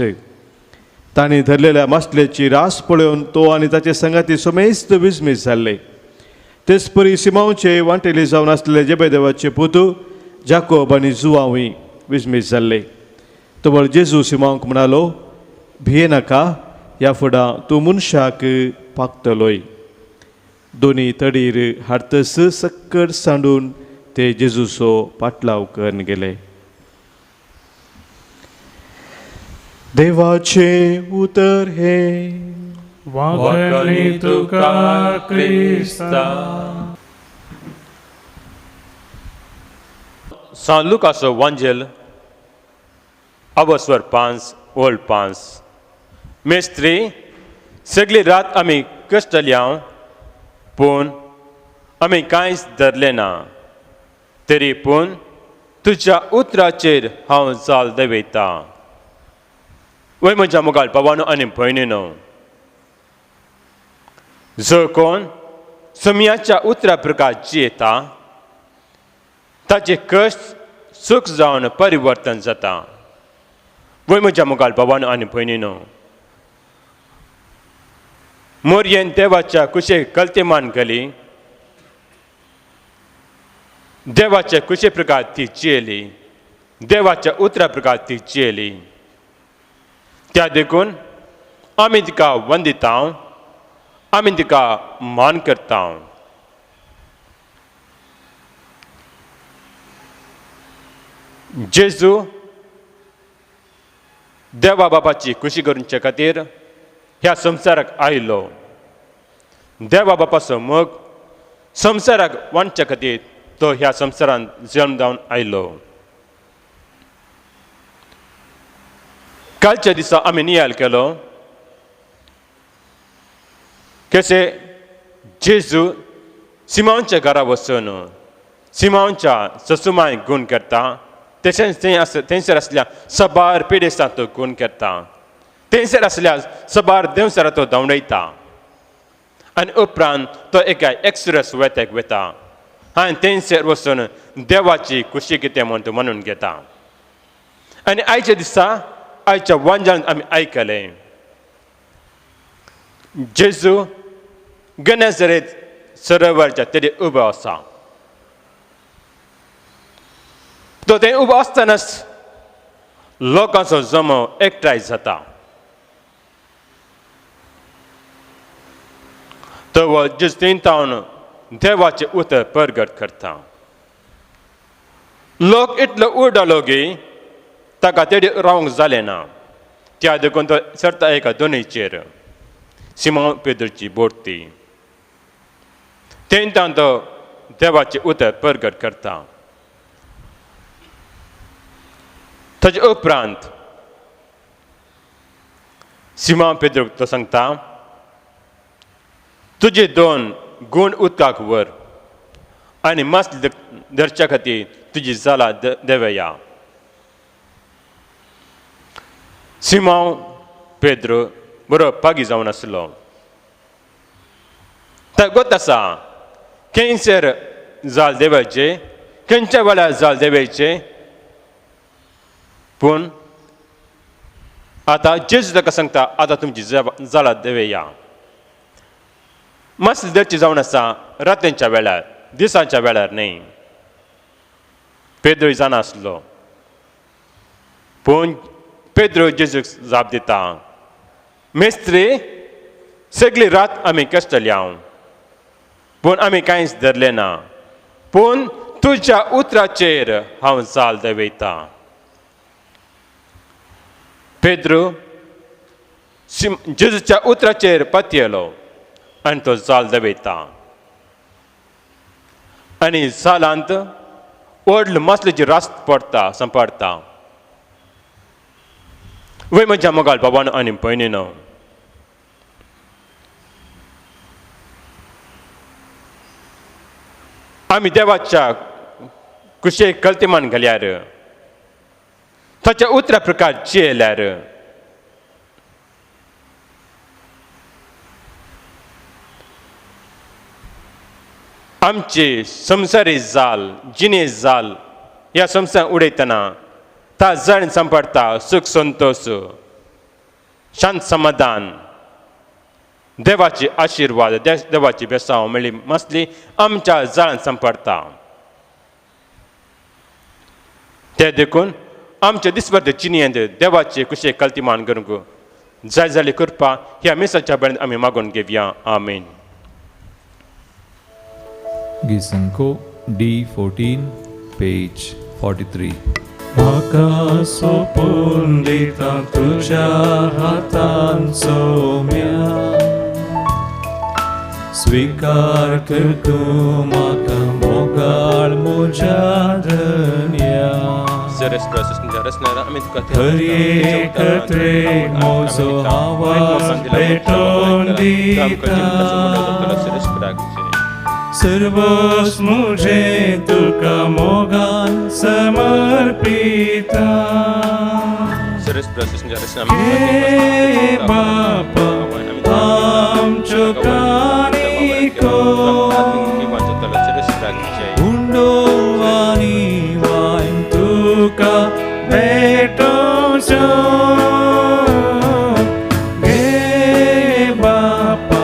तांणी धरलेल्या मासलेची रास पळोवन तो आनी ताचे संगाती सोमेस्त विस्मीत जाल्ले. तेच परी सिमोनचे वांटेली जावन आसलेले जेबेदेवाचे पूत जाकोब आनी जुवांवूय विस्मीत जाल्ले. तवळ जेजू सिमोनक म्हणालो, भिये नाका, ह्या फुडां तूं मनशाक पागतलोय. दोनी तडीर हाडतस सक्कड सांडून ते जेजूचो पाटलाव करून गेले. देवाचे उतर हे. वाकली तुका क्रिस्ता. San Lucas Evangel, अवस्वर 5, ओळ 5. मेस्त्री सगळी रात आमी कश्टल्या पूण आमी कांयच धरलें ना. तरी पूण तुज्या उतराचेर हांव जाल देंवयतां. वय म्हज्या मुखार भावानो आनी भयणीनो, जो कोण समयाच्या उतरा प्रकारची येता ताचे कश्ट सुख जावन परिवर्तन जाता वय म्हज्या मुखार भावानो आनी भयणीनो मोरयेन देवाच्या कुशेक कल्तेमान केली देवाच्या कुशे प्रकार ती जियेली देवाच्या उतरा प्रकार ती जियेली त्या देखून आमी तिका वंदिता आमी तिका मान करता जेजू देवा बापाची खुशी करूंचे खातीर ह्या संवसाराक आयलो देवा बापाचो मोग संवसाराक वांटचे खातीर तो ह्या संवसारांत जल्म जावन आयलो कालच्या दिसा आमी नियाळ केलो कशे जेजू सिमोनच्या घरा वचून सिमोनच्या ससुमाय गुण करता तशेंच थंयसर आसल्या सबार पिडेस्तांत तो गुण करता थंयसर आसल्या सबार देवसरांत तो धांवडयता आनी उपरांत तो एका एक्सप्रेस वेत्याक वता आनी थंयसर वचून देवाची खुशी कितें म्हूण तो म्हणून घेता आनी आयच्या दिसा आयच्या वांजान आमी आयकलें जेजू गनेसरेत सरोवराच्या तेडे उबो आसा तो थंय उबो आसतनाच लोकांचो जमो एकठांय जाता तो थंय तावन देवाचे उतर परगट करता लोक इतलो उडलो गे ताका तेडे रावंक जालें ना त्या देखून तो सरता एका दोनीचेर सिमोन पेद्रूची बोटी थंय तावन तो देवाचे उतर परगट करता ताचे उपरांत सिमोन पेद्रूक तो सांगता तुजे 2 गूण उदकाक व्हर आनी मासली धरच्या खातीर तुजी जालां देवया सिमोन पेद्रू बरो पागी जावन आसलो ताका गोत आसा खंयसर जाल देवायचे खंयच्या वेळार जाल देवायचे पूण आतां जेजू ताका सांगता आतां तुमची जालां देवया मासली धरची जावन आसा रात्यांच्या वेळार दिसाच्या वेळार न्ही पेद्रू जानासलो पूण पेद्रू जेजूक जाप दिता मेस्त्री सगळी रात आमी कश्टल्या पूण आमी कांयच धरलें ना पूण तुज्या उतराचेर हांव जाल देवयता पेद्रू जेजूच्या उतराचेर पातयेलो आनी तो जाल देवयता आनी जालांत व्हडल मासलेची रास्त पडटा सांपाडटा वय म्हज्या मोगाल बाबानो आनी भयणीनो आमी देवाच्या कुशेक कल्तेमान घाल्यार ताच्या उतरा प्रकार जियेल्यार आमची संवसारी जाल जिणे जाल ह्या संवसार उडयतना ता जण सांपडता सुख संतोष शांत समाधान देवाची आशिर्वाद देवाची बेसांव मेळ्ळी मासली आमच्या जाळान सांपडता ते देखून आमच्या दिसभर चिनयेंत देवाचे कुशे कल्तिमान करूंक जाय जाली कृपा ह्या मेसाच्या बळ्यान आमी मागून घेवया आमेन Gisanko D14 page 43 म्हाका सोपून दिता तुज्या हातान सोम्या स्वीकार कर तूं म्हाका मोगाळ म्हज्या धन्या खरी एकत्रे म्हजो आवाज पेटोवन दिता सर्वस मुझे तुका मोगान समर्पिता हे बापा आमच्यो काणिको घे बापा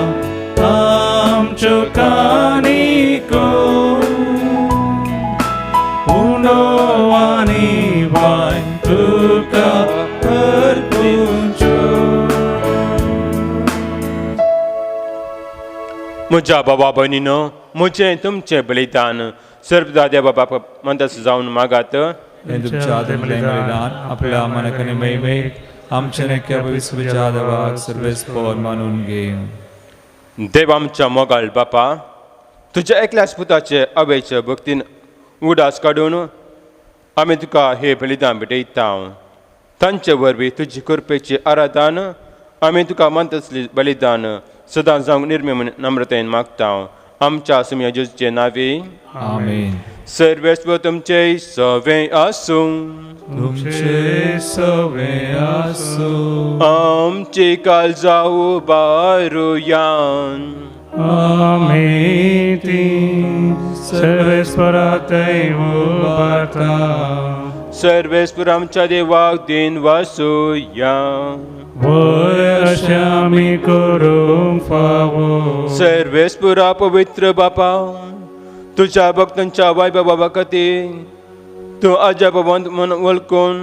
आमच्यो काणिको उंडो आनी वाय तुका अर्पुंच्यो. म्हज्या बाबा भयणीनो, म्हजें तुमचें बलिदान सर्वदा देवा बापा मंदस जावन मागात. हे तुमच्या बलिदान आपल्या मनाकने मैमेत आमचे नक्की विश्वजादवाक सर्वेस्पोर मानून घे. देव आमच्या मोगाळ बापा, तुज्या एकल्याच पुताचे अवेचे भक्तीन उडास काडून आमी तुका हे बलिदान भेटयता. तांचे वरवीं तुजी कृपेची आराधन आमी तुका मानतसली बलिदान सदां जावंक निर्मळ नम्रतेन मागता. आमच्या सुम्या जेजूचे नावे आमेन. सर्वेस्व तुमचे सवे आसूं. तुमचे सवे आसूं. आमची काळजां बारुयान. आमेती सर्वेस्वरातै उबारता. सर्वेस्वर आमच्या देवाक दिन वासुया. वय अशें आमी करूंक फावो. सर्वेस्पुरा पवित्र बापा, तुझ्या भक्तांच्या वायबा बाबा खातीर तूं अजापवंत म्हण वळखून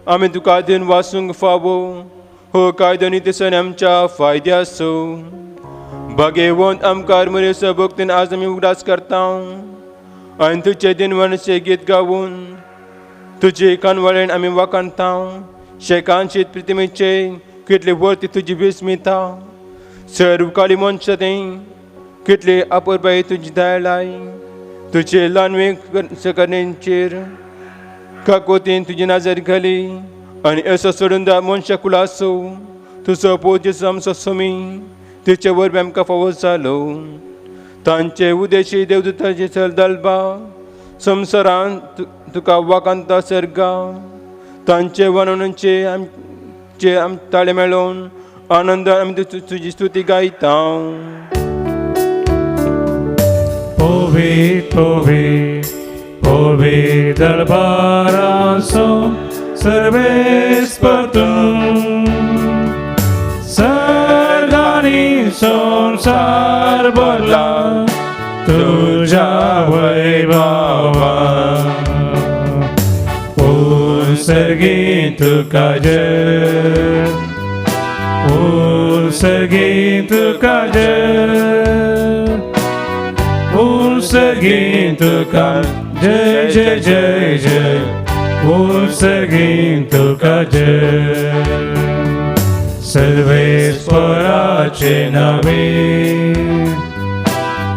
आमी तुका दिन वासूंक फावो. हो कायदो नितीसन आमच्या फायद्या आसूं. भगेवंत आमकां मरेस भक्तीन आज आमी उगडास करता आनी तुजें दिन वणसे गीत गावून तुजे कानवळेन आमी वाकाणता. शेकांशीत प्रितिमेचे कितले वर्ती तुजी विस्मिता. सर्व काळी मनशां कितले अपुरबाई तुजी दयाळाय. तुजे ल्हानवे सकरणेचेर काकोतीन तुजी नजर घाली आनी असो सोडून दा मनशा कुला आसो. तुजो पोतीस आमचो सुमी तुजे वरवीं आमकां फावो जालो. तांचे उदेशी देवदूताचे चल दलबा संवसारान तुका वाकांता सर्गा. तांचे वणोवणेचे आमचे ताळे मेळोवन आनंद आमी तुजी स्तुती गायता. Povit, povit, povit darbaraso सर्वेस्पतुं. सर्गानी संसार भरला तुझ्या वैभवा. उत्सर्गी तुका जय, उत्सर्गी तुका जय, उत्सर्गी तुका जय जय जय जय, उत्सर्गी तुका जय. सर्वेस्वराचे नावे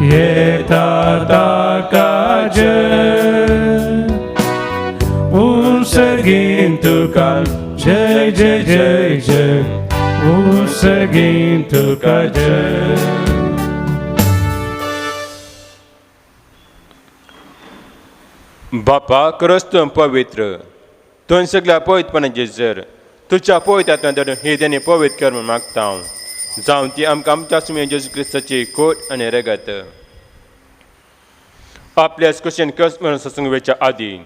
येता ताका जय. उत्सर्गी तुका जय जय जय जय, उत्सर्गी तुका जय. बापा करस्तो पवित्र, तुवें सगळ्या पवित्रपणाचे जर तुझ्या पवित्रांतल्यान धरून हे देणे पवित्र कर म्हूण मागता. जावं ती आमकां आमच्या सुमे जेजू क्रिस्ताची खोट आनी रगत. आपल्याच कुशेन कस म्हणून सत्संग वेच्या आदीं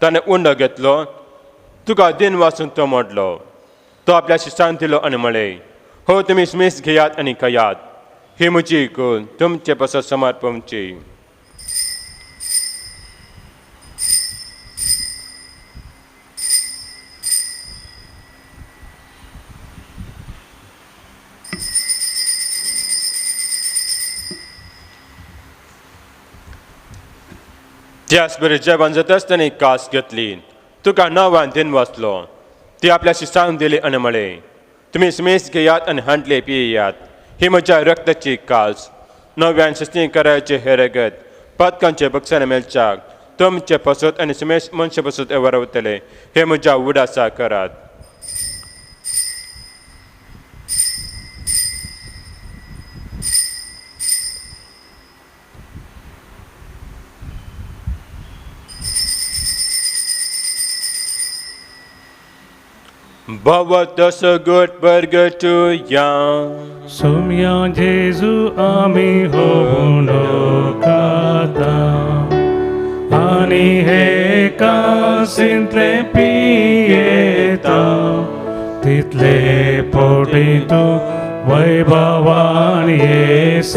ताणें उंडो घेतलो. तुका दिन वाचून तो मोडलो. तो आपल्या शिश्यान दिलो आनी म्हळें, हो तुमी स्मेस घेयात आनी खायात. ही म्हजी कून तुमचे पासत समर्पणची. त्याच बरें जेवण जाता आसतना कास घेतली. तुका नांवान दिन वाचलो. ती आपल्या शिश्यांक दिली आनी म्हळें, तुमी स्मेस घेयात आनी हांडले पियेयात. ही म्हज्या रक्ताची कास. नव्यान शिस्ती करायचे हे रगत पातकांचे बक्षान मेलच्याक तुमचे पसत आनी स्मेस मनशे पसत वरवतले. हे म्हज्या उडासा करात. Bhavata sagut bargatuya. Sumya Jesu ami hovuno kata. Ani he ka sintre pieta. तिथले पोटी तू वैभवान येस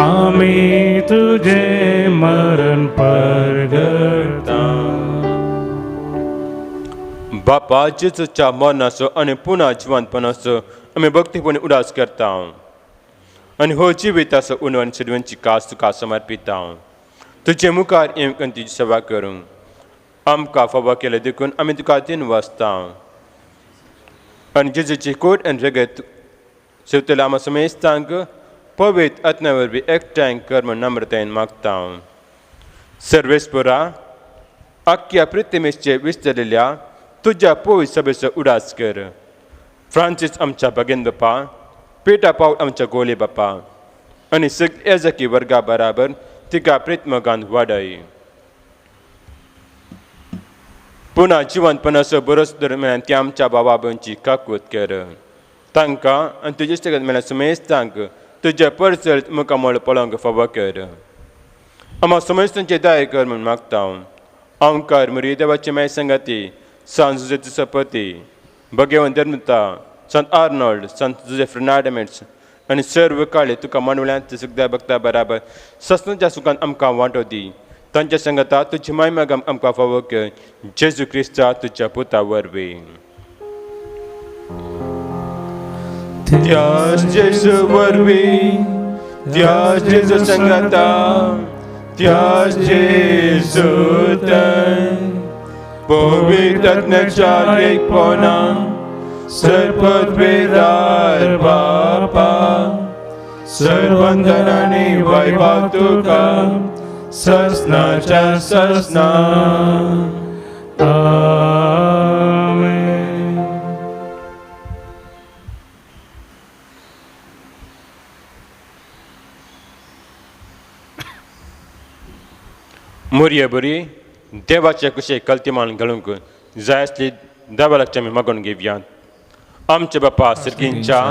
आम्ही तुझे मरण परगडता. बापा जेजूच्या मरणाचो आनी पुन्हा जिवंतपणाचो आमी भक्तीपणे उडास करता आनी हो जिविताचो उणवण सडवंची कास तुका समर्पिता. तुजे मुखार येवंक आनी तुजी सेवा करूंक आमकां फावो केले देखून आमी तुका दिन वाचता आनी जेजूची कोट आनी रगत शेवतले आमा समेस्तांक पवित्र आत्म्या वरवीं एकठांय कर म्हूण नम्रतायेन मागता. सर्वेस्परा आख्या पृथ्वीचेर विस्तरिल्ल्या तुज्या पवित्र सभेचो उडास कर. फ्रांसीस आमच्या भगिन बापा, पेटा पावल आमच्या गोले बापा आनी सगळ्या येजकी वर्गा बराबर तिका प्रेतमगान वाडय. पुन्हा जिवंतपणाचो बरोच दरम्यान ती आमच्या भावा भयणीची काकूत कर. तांकां आनी तुजे सगळ्यात मेळ्या समेस्तांक तुज्या परचळीत मुखामळ पळोवंक फावो कर. आम्हा समेस्तांचे दाय कर म्हूण मागता. ओंकार मुरी देवाची माय संगाती सांत जुझेफ सपती, भगवंत धर्मता, संत आर्नोल्ड, संत जुझेफ रेनाडमेंट्स आनी सर्व काळे तुका मनवल्यांत सगळ्या भक्ता बराबर ससनाच्या सुखान आमकां वांटो दी. तांच्या संगता तुजी महिमा आमकां फावो कर. जेजू क्रिस्ता तुज्या पुता वरवीं. त्या जेजू वरवीं, त्या जेजू संगता, त्या जेजू पवित्र आत्म्याच्या एकपणान सर्वपदवेदार बापा सर्वंदनांनी वैभव तुका ससनाच्या ससना. आमेन. मोरया बरी देवाच्या कुशेक कल्तिमान घालूंक जाय आसली देवालाची आमी मागून घेवया. आमचे बापा सर्गींच्या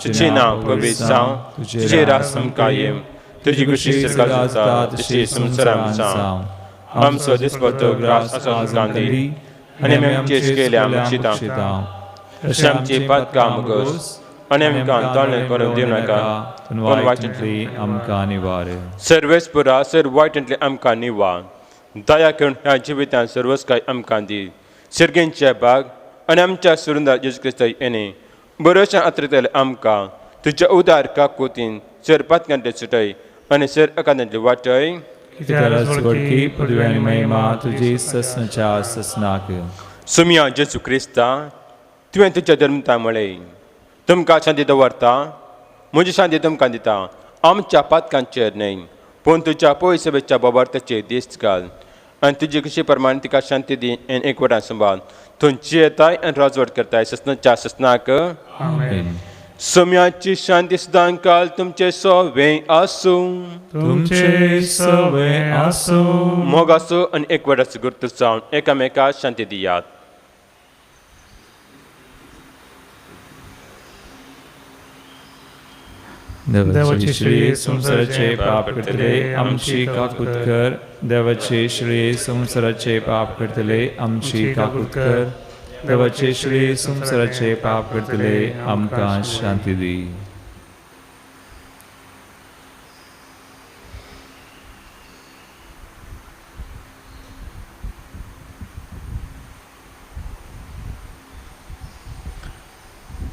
तुझे नांव पवित्र जावं, तुझे राज आमकां येवं, तुजी कुशी स्वर्गांत आसा तशी संवसारांत जावं. आमचो दिसपतो ग्रास आसा आमकां दी आनी आमी आमचे केल्या आमची अशी आमची पातकां मागोस आनी आमकां तोंड करून दिवं नाका पूण वायटांतली आमकां निवार. सर्वेस्परा सर्व वायटांतली आमकां निवार. दया करून ह्या जिवितांत सर्वस्काय आमकां दी. सर्गेंचे भाग आनी आमच्या सुरंदार जेजू क्रिस्ताय येणे बरोवच्या आत्रेतले आमकां तुज्या उदार काकुतीन सर पातकांतले सुटय आनी सर अकांतांतले वाटय. की पदवी आनी महिमा तुजी ससनाच्या ससनाक. सुमया जेजू क्रिस्ता तुवें तुज्या धर्मता म्हळें तुमकां शांती दवरता, म्हजी शांती तुमकां दिता. आमच्या पातकांचेर न्हय पूण तुज्या पवित्र सभेच्या बाबार्थाचेर दिश्ट घाल आनी तुजी कशी प्रमाणे तिका शांती दी आनी एकवटान सांबाळ. तुमची येताय आनी राजवट करताय ससनाच्या ससनाक. सोम्याची शांती सदां काल तुमचे सोवे आसूं. तुमचे सवे आसूं. मोगाचो आनी एकवटाचो गुर्त जावन एकामेकाक शांती दियात. देवाचे श्री संसाराचे पाप करतले आमची काकूत कर. देवाचे श्री संसाराचे पाप करतले आमची काकूत कर. देवाचे श्री संसाराचे पाप करतले आमकां शांती दी.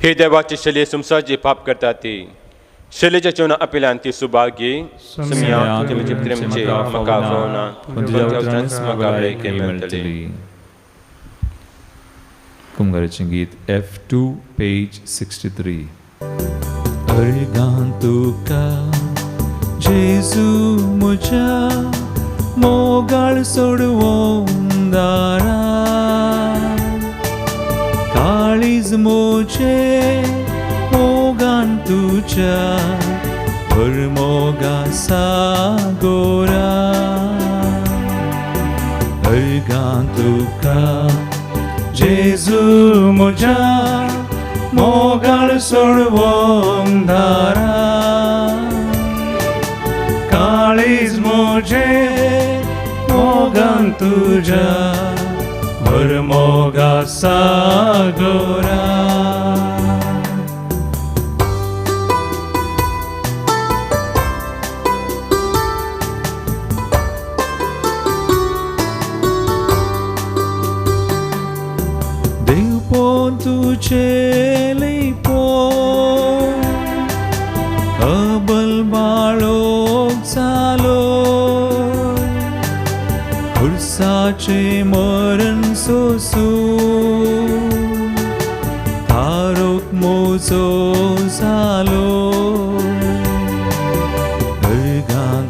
हे देवाचे शैली संसाराचे पाप करता ती शैलीच्या जेवणा आपिल्यान ती सुभागी सुमया तुमचे प्रेमचे म्हाका भोवना तुज्या उतरांत म्हाका भलायकी मेळटली. कुंभाराचें गीत F2 पेज 63. अर्गां तुका जेजू म्हज्या मोगाळ सोडवून दारा काळीज मोजे मोगान तुज्या भरमोगा सागोरा. अर्गां तुका जेजू म्हज्या मोगाळ सोडवून दारा काळीज म्हजे मोगान तुज्या भरमोगा सागोरा. चेलिपो अबल बाळोक जालो खुर्साचे मरण सोसू तारोक मोजो जालो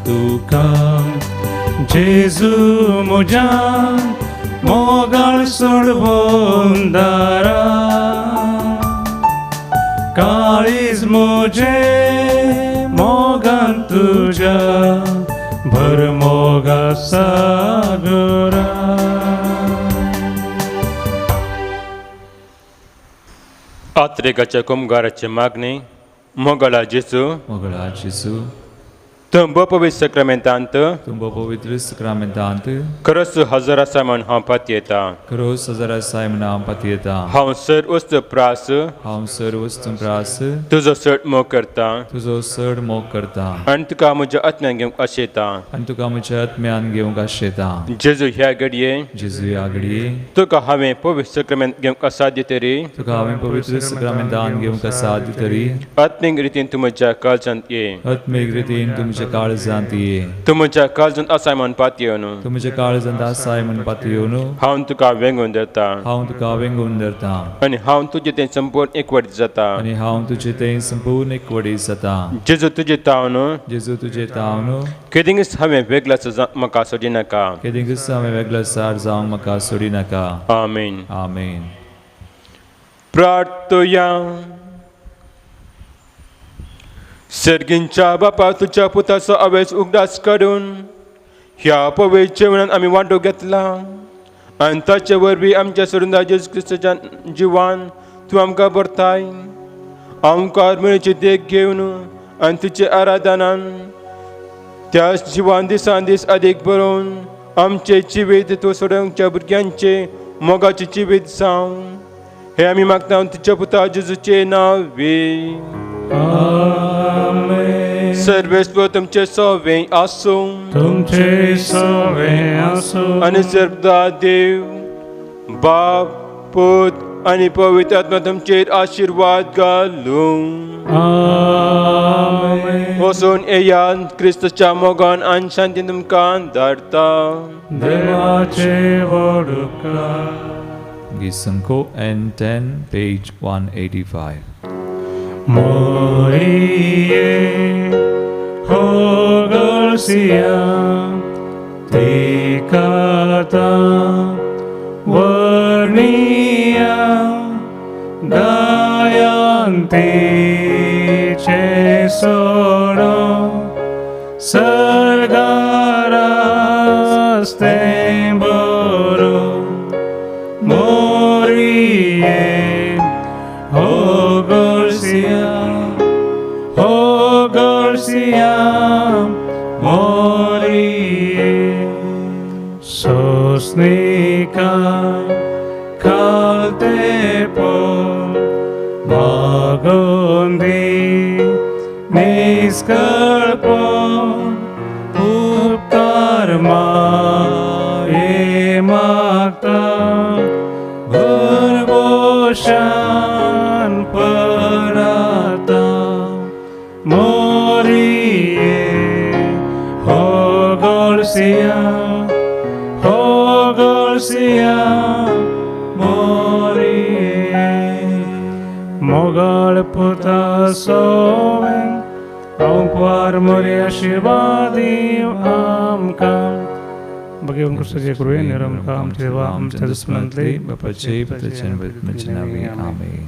तुका जेजू म्हज्या मोगाळ सोडवून दारा काळीज म्हजे मोगान तुज्या भर मोगा सागरा. आत्रेकाच्या कुंभाराचे मागणे मोगळा जेजू मोगळा जेजू तुम पवित्र सक्रामेंतांत तुंबो पवित्र सक्रामेंतांत खरंच हजर आसा म्हण हांव पातयेता. खरोच हजर सायमन हांव पातयेता. हांव सर वस्त प्रास हांव सर्व वस्तू प्रास तुजो सट मोग करता तुजो चड मोग करता आनी तुका म्हज्या आत्म्यान घेवंक आशेता. आनी तुका म्हज्या आत्म्यान घेवंक आशेता. जेजू ह्या घडये जेजू ह्या घडये तुका हांवें पवित्र सक्रामेंत घेवंक असाध्य तरी तुका हांवें पवित्र सक्रामेंतान घेवंक साध्य तरी आत्मीक रितीन तूं म्हज्या काळजांत ये. आत्मीक रितीन तुमच्या काळजांत ये. तूं म्हज्या काळजांत आसाय म्हण पातयो न्हू. तूं म्हज्या काळजांत आसाय म्हण पातयो न्हू. हांव तुका वेंगून धरता हांव तुका वेंगून धरता आनी हांव तुजें तें संपूर्ण एकवट जाता. आनी हांव तुजें तें संपूर्ण एकवटी जाता. जेजू तुजें ताव न्हू जेजू तुजें ताव न्हू केदींच हांवें वेगळाच म्हाका सोडी नाका. केदींच हांवें वेगळो सार जावंक म्हाका सोडी नाका. आमीन. आमेन. प्रार्थया. सर्गींच्या बापा तुझ्या पुताचो अवेज उगडास करून ह्या पवित्र जेवणान आमी वांटो घेतला आनी ताचे वरवीं आमच्या सोडून जेजू क्रिस्ताच्या जिवान तूं आमकां भरताय. आमकां मेळची देख घेवन आनी तुजे आराधनान त्या जिवान दिसान दीस अदीक बरोवन आमचे जिवीत तूं सोडूंकच्या भुरग्यांचे मोगाचे जिवीत जावं हे आमी मागता तुज्या पुता जेजूचे नांवे. आमेन. सर्वेस्वर तुमचे सोवे आसूं तुमचे सवे आसूं आनी सर्वदा देव बाप पूत आनी पवित्र आत्मा तुमचेर आशिर्वाद घालूं. आमेन. वचून येयात क्रिस्ताच्या मोगान आनी शांतीन तुमकां धाडटा. देवाचे वडुकार. Gisanko N10 page 185. Morie Hogarcia Tikata Varnia Gayanti Chesoro Sargaraste Boro Morie Hogarcia Morie Sosnika Kaltepo Magondi Niskalpo Upkarma Emakta Barboshan Parata Morie Hogarcia Hogarcia Morie Mogal puta soven Aumpuar Morie Shivadi Amkam Bagaimana kursaja kuruin Niram Kam Tewa Am Tadusmanli Bapace Patachan Batmachanavi. Amen.